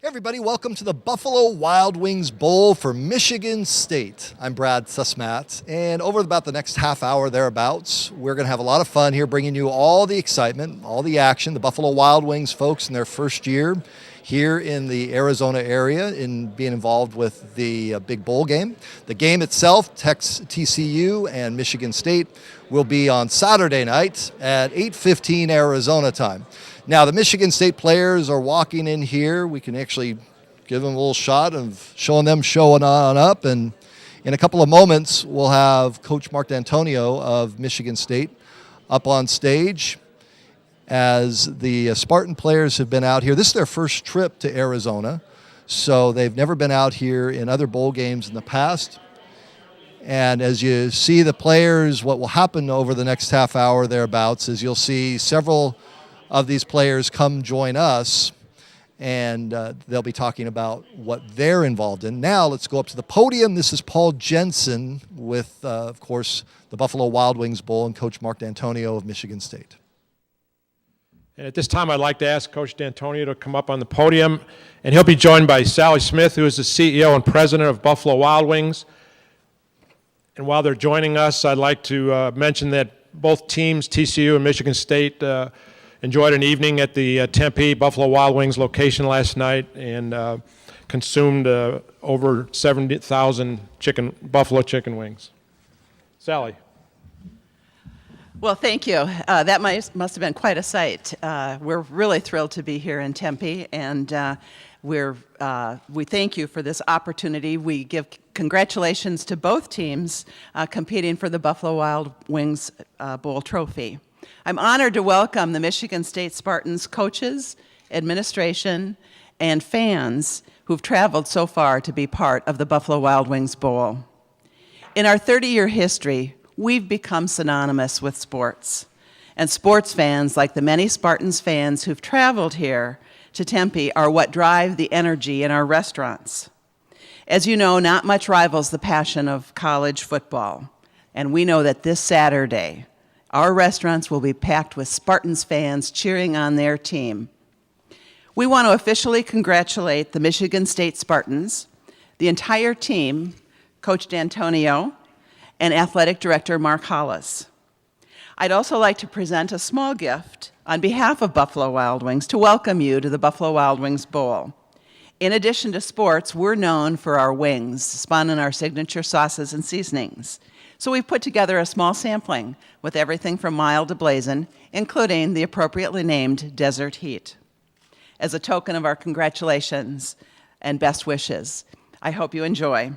Hey everybody, welcome to the Buffalo Wild Wings Bowl for Michigan State. I'm Brad Sussmat, and over about the next half hour thereabouts, we're going to have a lot of fun here bringing you all the excitement, all the action, the Buffalo Wild Wings folks in their first year here in the Arizona area in being involved with the big bowl game. The game itself, TCU and Michigan State, will be on Saturday night at 8:15 Arizona time. Now, the Michigan State players are walking in here. We can actually give them a little shot of showing them showing on up. And in a couple of moments, we'll have Coach Mark D'Antonio of Michigan State up on stage as the Spartan players have been out here. This is their first trip to Arizona, so they've never been out here in other bowl games in the past. And as you see the players, what will happen over the next half hour thereabouts is you'll see several of these players come join us, and they'll be talking about what they're involved in. Now let's go up to the podium. This is Paul Jensen with, of course, the Buffalo Wild Wings Bowl and Coach Mark D'Antonio of Michigan State. And at this time, I'd like to ask Coach D'Antonio to come up on the podium, and he'll be joined by Sally Smith, who is the CEO and president of Buffalo Wild Wings. And while they're joining us, I'd like to mention that both teams, TCU and Michigan State, enjoyed an evening at the Tempe Buffalo Wild Wings location last night and consumed over 70,000 buffalo chicken wings. Sally. Well, thank you. That must have been quite a sight. We're really thrilled to be here in Tempe, and we thank you for this opportunity. We give congratulations to both teams competing for the Buffalo Wild Wings Bowl trophy. I'm honored to welcome the Michigan State Spartans coaches, administration, and fans who've traveled so far to be part of the Buffalo Wild Wings Bowl. In our 30-year history, we've become synonymous with sports. And sports fans, like the many Spartans fans who've traveled here to Tempe, are what drive the energy in our restaurants. As you know, not much rivals the passion of college football. And we know that this Saturday, our restaurants will be packed with Spartans fans cheering on their team. We want to officially congratulate the Michigan State Spartans, the entire team, Coach D'Antonio, and Athletic Director Mark Hollis. I'd also like to present a small gift on behalf of Buffalo Wild Wings to welcome you to the Buffalo Wild Wings Bowl. In addition to sports, we're known for our wings, spun in our signature sauces and seasonings. So we've put together a small sampling with everything from mild to blazing, including the appropriately named Desert Heat. As a token of our congratulations and best wishes, I hope you enjoy.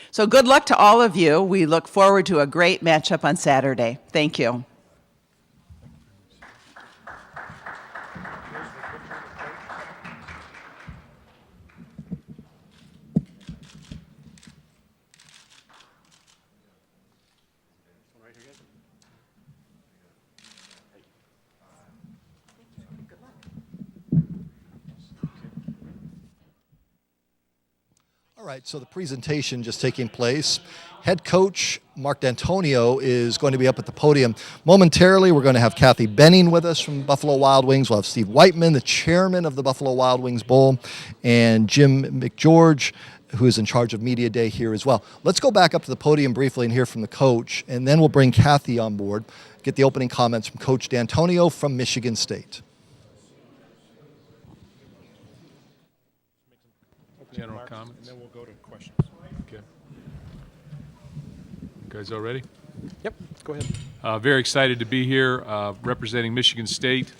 So good luck to all of you. We look forward to a great matchup on Saturday. Thank you. All right, so the presentation just taking place. Head coach Mark D'Antonio is going to be up at the podium. Momentarily, we're going to have Kathy Benning with us from Buffalo Wild Wings. We'll have Steve Whiteman, the chairman of the Buffalo Wild Wings Bowl, and Jim McGeorge, who is in charge of Media Day here as well. Let's go back up to the podium briefly and hear from the coach, and then we'll bring Kathy on board, get the opening comments from Coach D'Antonio from Michigan State. General comments. And then we'll go to questions. Okay. You guys all ready? Yep, go ahead. Very excited to be here representing Michigan State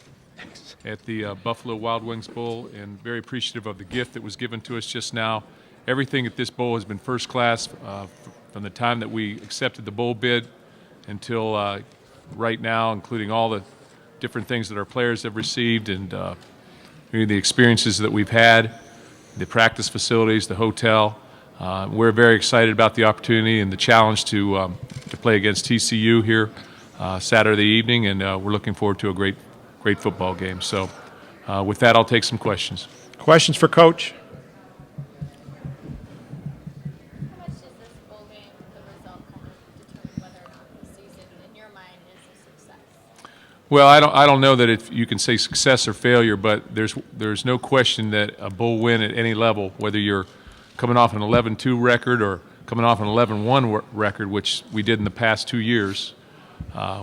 at the Buffalo Wild Wings Bowl, and very appreciative of the gift that was given to us just now. Everything at this bowl has been first class from the time that we accepted the bowl bid until right now, including all the different things that our players have received and the experiences that we've had, the practice facilities, the hotel. We're very excited about the opportunity and the challenge to play against TCU here Saturday evening, and we're looking forward to a great football game. So with that, I'll take some questions. Questions for Coach? How much does this bowl game, the result, kind of determine whether or not the season, in your mind, is a success? Well, I don't know that if you can say success or failure, but there's no question that a bowl win at any level, whether you're coming off an 11-2 record or coming off an 11-1 record, which we did in the past 2 years.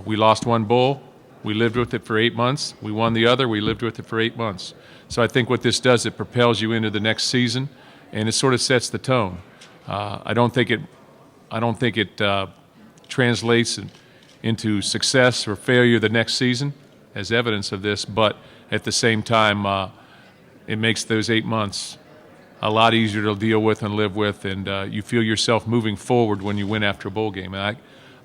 We lost one bowl. We lived with it for 8 months. We won the other. We lived with it for 8 months. So I think what this does, it propels you into the next season, and it sort of sets the tone. I don't think it translates into success or failure the next season as evidence of this, but at the same time, it makes those 8 months a lot easier to deal with and live with, and you feel yourself moving forward when you win after a bowl game. And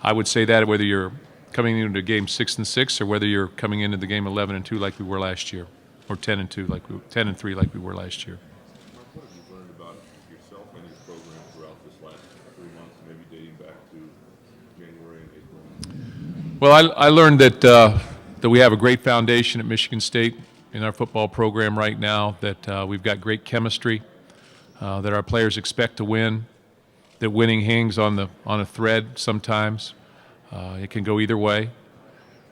I would say that whether you're coming into game 6-6 or whether you're coming into the game 11-2 like we were last year, or 10-3 like we were last year. What have you learned about yourself and your program throughout this last 3 months, maybe dating back to January and April? Well, I learned that we have a great foundation at Michigan State in our football program right now, that we've got great chemistry, that our players expect to win, that winning hangs on a thread sometimes. It can go either way.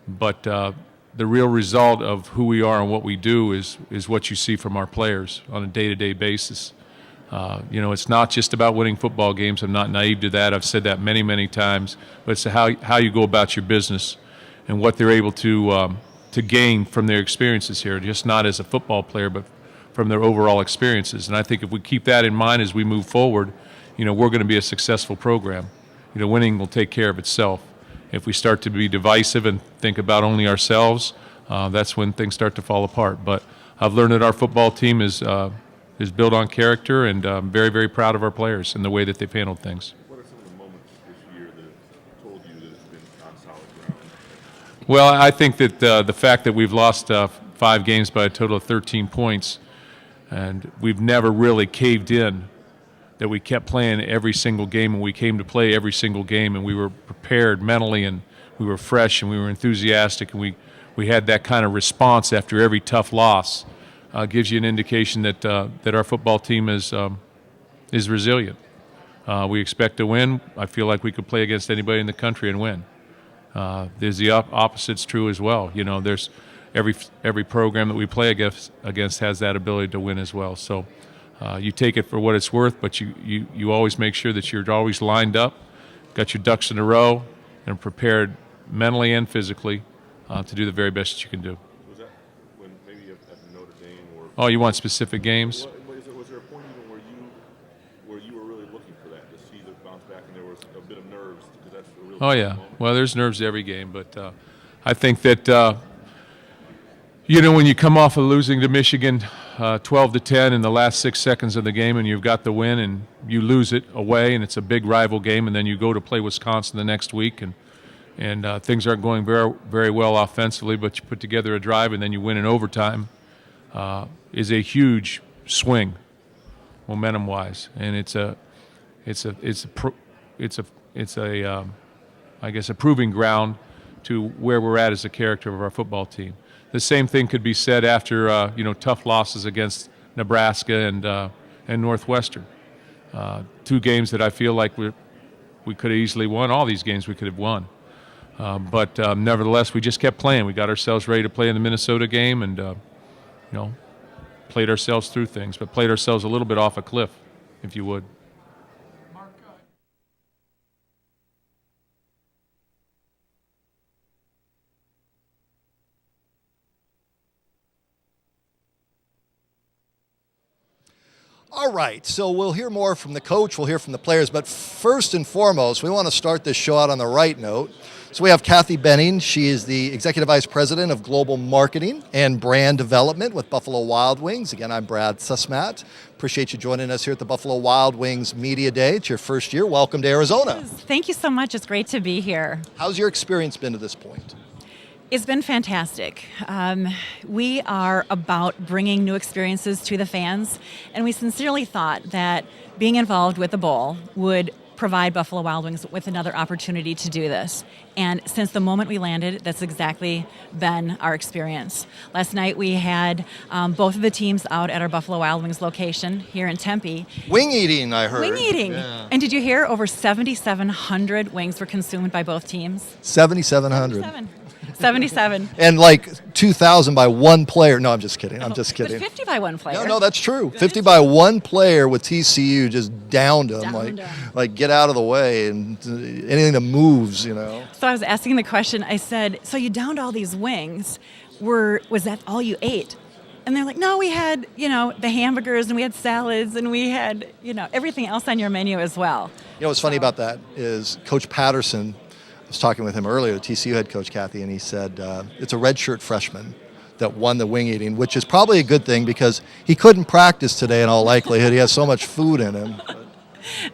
But the real result of who we are and what we do is what you see from our players on a day-to-day basis. It's not just about winning football games. I'm not naive to that. I've said that many, many times. But it's how you go about your business and what they're able to gain from their experiences here, just not as a football player, but from their overall experiences. And I think if we keep that in mind as we move forward, we're going to be a successful program. Winning will take care of itself. If we start to be divisive and think about only ourselves, that's when things start to fall apart. But I've learned that our football team is built on character, and I'm very, very proud of our players and the way that they've handled things. What are some of the moments this year that have told you that it's been on solid ground? Well, I think that the fact that we've lost 5 games by a total of 13 points, and we've never really caved in, that we kept playing every single game, and we came to play every single game, and we were prepared mentally, and we were fresh, and we were enthusiastic, and we had that kind of response after every tough loss. Gives you an indication that our football team is resilient. We expect to win. I feel like we could play against anybody in the country and win. There's the opposite's true as well. There's every program that we play against has that ability to win as well. So. You take it for what it's worth, but you always make sure that you're always lined up, got your ducks in a row, and prepared mentally and physically to do the very best that you can do. Was that when maybe at Notre Dame or? Oh, you want specific games? Was there a point even where you were really looking for that to see the bounce back, and there was a bit of nerves because that's a real. Oh yeah. Moment. Well, there's nerves every game, but I think that when you come off of losing to Michigan 12-10 in the last 6 seconds of the game, and you've got the win, and you lose it away, and it's a big rival game, and then you go to play Wisconsin the next week, and things aren't going very, very well offensively, but you put together a drive and then you win in overtime, is a huge swing, momentum-wise, and it's a proving ground to where we're at as a character of our football team. The same thing could be said after tough losses against Nebraska and Northwestern. 2 games that I feel like we could have easily won. All these games we could have won. But nevertheless, we just kept playing. We got ourselves ready to play in the Minnesota game, and played ourselves through things, but played ourselves a little bit off a cliff, if you would. All right, so we'll hear more from the coach, we'll hear from the players, but first and foremost, we want to start this show out on the right note. So we have Kathy Benning. She is the Executive Vice President of Global Marketing and Brand Development with Buffalo Wild Wings. Again, I'm Brad Sussmat. Appreciate you joining us here at the Buffalo Wild Wings Media Day. It's your first year. Welcome to Arizona. Thank you so much. It's great to be here. How's your experience been to this point? It's been fantastic. We are about bringing new experiences to the fans, and we sincerely thought that being involved with the bowl would provide Buffalo Wild Wings with another opportunity to do this. And since the moment we landed, that's exactly been our experience. Last night we had both of the teams out at our Buffalo Wild Wings location here in Tempe. Wing eating, I heard. Wing eating. Yeah. And did you hear over 7,700 wings were consumed by both teams? 7,700. 77. And like 2,000 by one player. No, I'm just kidding. I'm just But kidding. 50 by one player. No, that's true. 50 by one player with TCU just downed him. Downed him. Like get out of the way and anything that moves, So I was asking the question, I said, so you downed all these wings. Was that all you ate? And they're like, no, we had, the hamburgers and we had salads and we had, everything else on your menu as well. What's funny about that is Coach Patterson, I was talking with him earlier, TCU head coach Kathy, and he said it's a redshirt freshman that won the wing eating, which is probably a good thing because he couldn't practice today in all likelihood. He has so much food in him.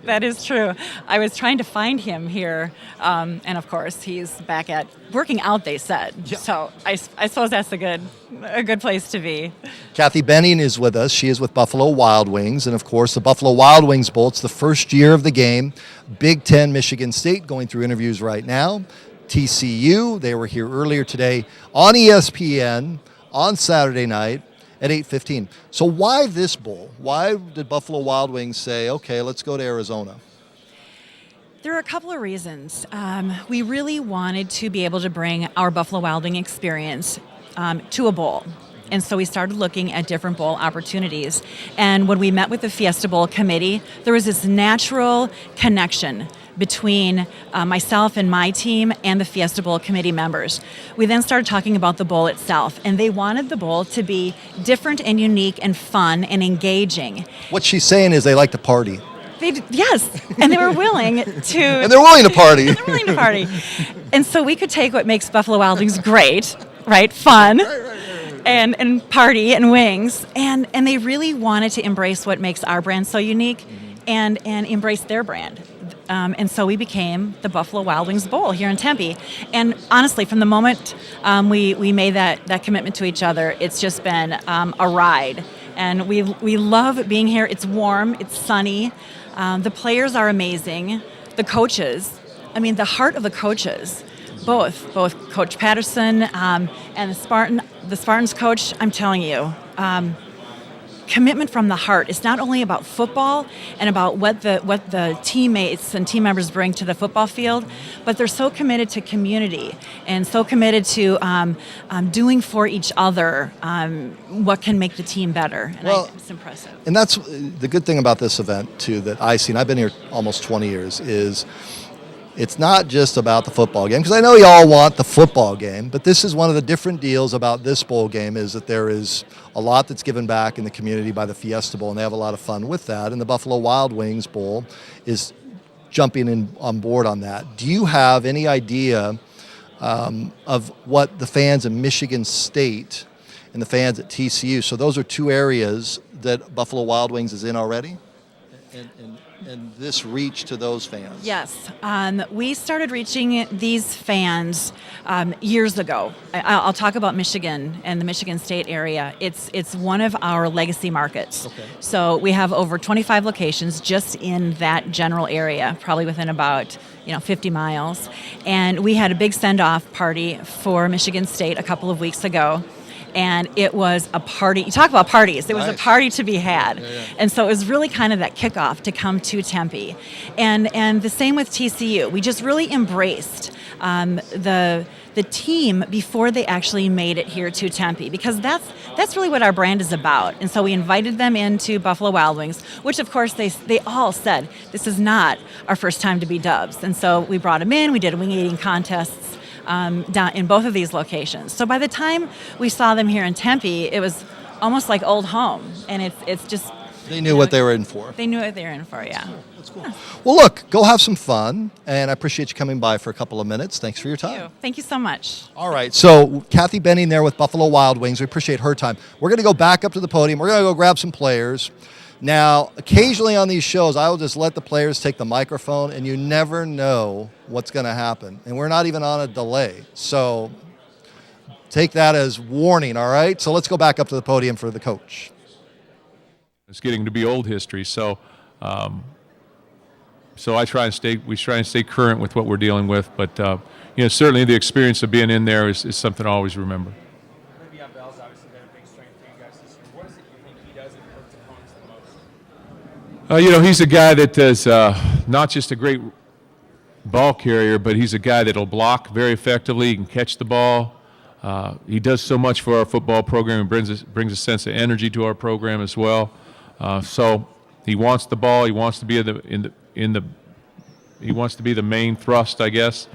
That is true. I was trying to find him here, and of course he's back at working out. They said, so I suppose that's a good place to be. Kathy Benning is with us. She is with Buffalo Wild Wings, and of course the Buffalo Wild Wings Bowl. It's the first year of the game. Big Ten, Michigan State going through interviews right now. TCU, they were here earlier today on ESPN on Saturday night at 8:15. So why this bowl? Why did Buffalo Wild Wings say, okay, let's go to Arizona? There are a couple of reasons. We really wanted to be able to bring our Buffalo Wild Wing experience to a bowl. And so we started looking at different bowl opportunities. And when we met with the Fiesta Bowl committee, there was this natural connection between myself and my team and the Fiesta Bowl committee members. We then started talking about the bowl itself, and they wanted the bowl to be different and unique and fun and engaging. What she's saying is they like to party. Yes, and they were willing to. And they're willing to party. They're willing to party. And so we could take what makes Buffalo Wild Wings great, right? Fun. And party and wings. And they really wanted to embrace what makes our brand so unique and embrace their brand. And so we became the Buffalo Wild Wings Bowl here in Tempe. And honestly, from the moment we made that commitment to each other, it's just been a ride. And we love being here. It's warm, it's sunny. The players are amazing. The coaches, the heart of the coaches, both Coach Patterson and the Spartans coach, I'm telling you, commitment from the heart. It's not only about football and about what the teammates and team members bring to the football field, but they're so committed to community and so committed to doing for each other what can make the team better. And it's impressive. And that's the good thing about this event, too, that I see, and I've been here almost 20 years, is it's not just about the football game, because I know you all want the football game, but this is one of the different deals about this bowl game is that there is a lot that's given back in the community by the Fiesta Bowl, and they have a lot of fun with that. And the Buffalo Wild Wings Bowl is jumping in on board on that. Do you have any idea of what the fans in Michigan State and the fans at TCU, so those are two areas that Buffalo Wild Wings is in already? And this reach to those fans? Yes. We started reaching these fans years ago. I'll talk about Michigan and the Michigan State area. It's one of our legacy markets. Okay. So we have over 25 locations just in that general area, probably within about 50 miles. And we had a big send-off party for Michigan State a couple of weeks ago. And it was a party. You talk about parties. It was a party to be had. Yeah. And so it was really kind of that kickoff to come to Tempe. And the same with TCU. We just really embraced the team before they actually made it here to Tempe, because that's really what our brand is about. And so we invited them into Buffalo Wild Wings, which of course they all said, this is not our first time to be Dubs. And so we brought them in. We did wing eating contests down in both of these locations. So by the time we saw them here in Tempe, it was almost like old home, and it's just they knew what they were in for. They knew what they were in for, yeah. That's cool. Well, look, go have some fun, and I appreciate you coming by for a couple of minutes. Thanks for your time. Thank you so much. All right, so Kathy Benning there with Buffalo Wild Wings. We appreciate her time. We're going to go back up to the podium. We're going to go grab some players. Now, occasionally on these shows, I will just let the players take the microphone, and you never know what's going to happen. And we're not even on a delay. So take that as warning, all right? So let's go back up to the podium for the coach. It's getting to be old history, so we try and stay current with what we're dealing with. But certainly the experience of being in there is something I always remember. Le'Veon Bell's obviously been a big strength for you guys this year. What is it you think he does that hurts opponents the most? He's a guy that is not just a great ball carrier, but he's a guy that'll block very effectively. He can catch the ball. He does so much for our football program and brings a sense of energy to our program as well. So he wants the ball. He wants to be he wants to be the main thrust, I guess,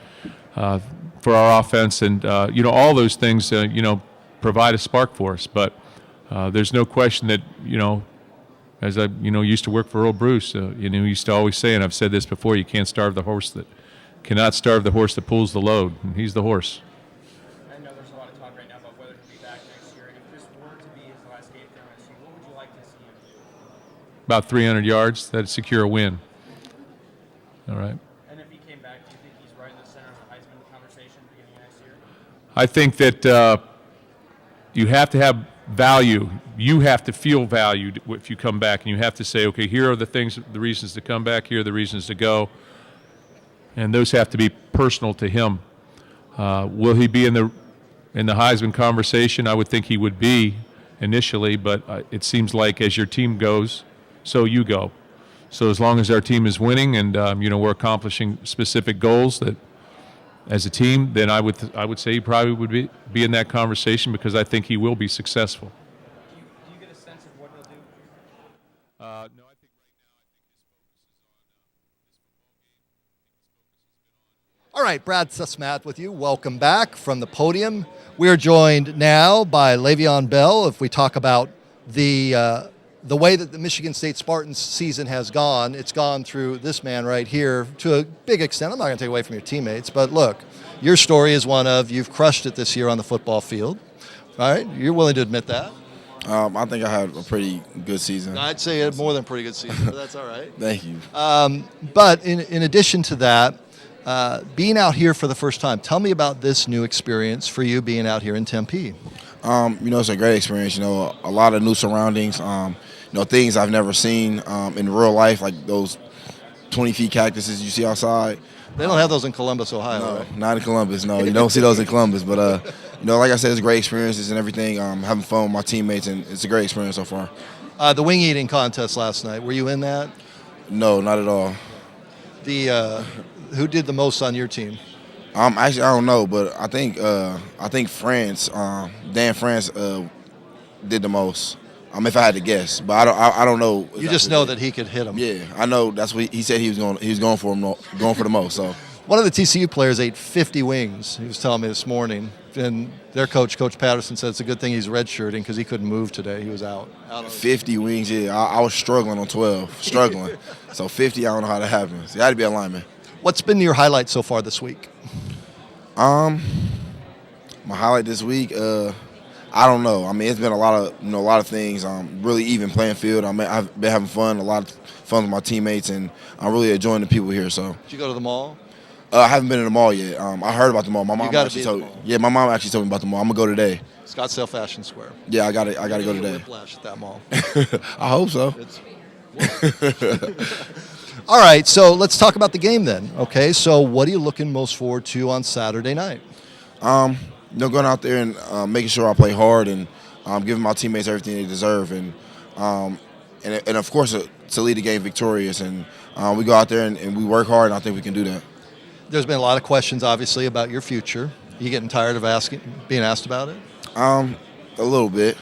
for our offense. And all those things provide a spark for us. But there's no question that as I used to work for Earl Bruce, he used to always say, and I've said this before, you cannot starve the horse that pulls the load, and he's the horse. I know there's a lot of talk right now about whether he'll be back next year, and if this were to be his last game for MSU, what would you like to see him do? About 300 yards, that'd secure a win. All right. And if he came back, do you think he's right in the center of the Heisman conversation beginning of next year? I think that you have to have value. You have to feel valued if you come back, and you have to say, okay, here are the reasons to come back, here are the reasons to go, and those have to be personal to him. Will he be in the Heisman conversation? I would think he would be initially, but it seems like as your team goes, so you go. So as long as our team is winning and we're accomplishing specific goals that as a team, then I would say he probably would be in that conversation, because I think he will be successful. Do you get a sense of what he'll do? No, I think right now, All right, Brad Sussmat with you. Welcome back from the podium. We are joined now by Le'Veon Bell. If we talk about the way that the Michigan State Spartans season has gone, it's gone through this man right here to a big extent. I'm not going to take away from your teammates, but look, your story is one of you've crushed it this year on the football field. All right, you're willing to admit that? I think I had a pretty good season. I'd say it more than pretty good season, but that's all right. Thank you. But in addition to that, being out here for the first time, tell me about this new experience for you being out here in Tempe. It's a great experience. A lot of new surroundings. Things I've never seen in real life, like those 20 feet cactuses you see outside. They don't have those in Columbus, Ohio, No, right? not in Columbus. No, you don't see those in Columbus. But like I said, it's great experiences and everything. Having fun with my teammates, and it's a great experience so far. The wing eating contest last night, were you in that? No, not at all. Who did the most on your team? Actually, I don't know, but I think France, Dan France, did the most. If I had to guess, but I don't know. You just know that he could hit him. Yeah, I know. That's what he said. He was going for the most. So one of the TCU players ate 50 wings. He was telling me this morning, and their coach, Coach Patterson, said it's a good thing he's redshirting because he couldn't move today. He was out. 50 wings. Yeah, I was struggling on 12, So 50, I don't know how that happens. You had to be a lineman. What's been your highlight so far this week? My highlight this week, I don't know. It's been a lot of things. Really even playing field. I've been having fun, a lot of fun with my teammates, and I'm really enjoying the people here. So. Did you go to the mall? I haven't been to the mall yet. I heard about the mall. My mom actually told me. Yeah, my mom actually told me about the mall. I'm gonna go today. Scottsdale Fashion Square. Yeah, I got to go today. Whiplash at that mall. I hope so. All right, so let's talk about the game then. Okay, so what are you looking most forward to on Saturday night? Going out there and making sure I play hard and giving my teammates everything they deserve, and of course to lead the game victorious. And we go out there and we work hard, and I think we can do that. There's been a lot of questions, obviously, about your future. You getting tired of being asked about it? A little bit.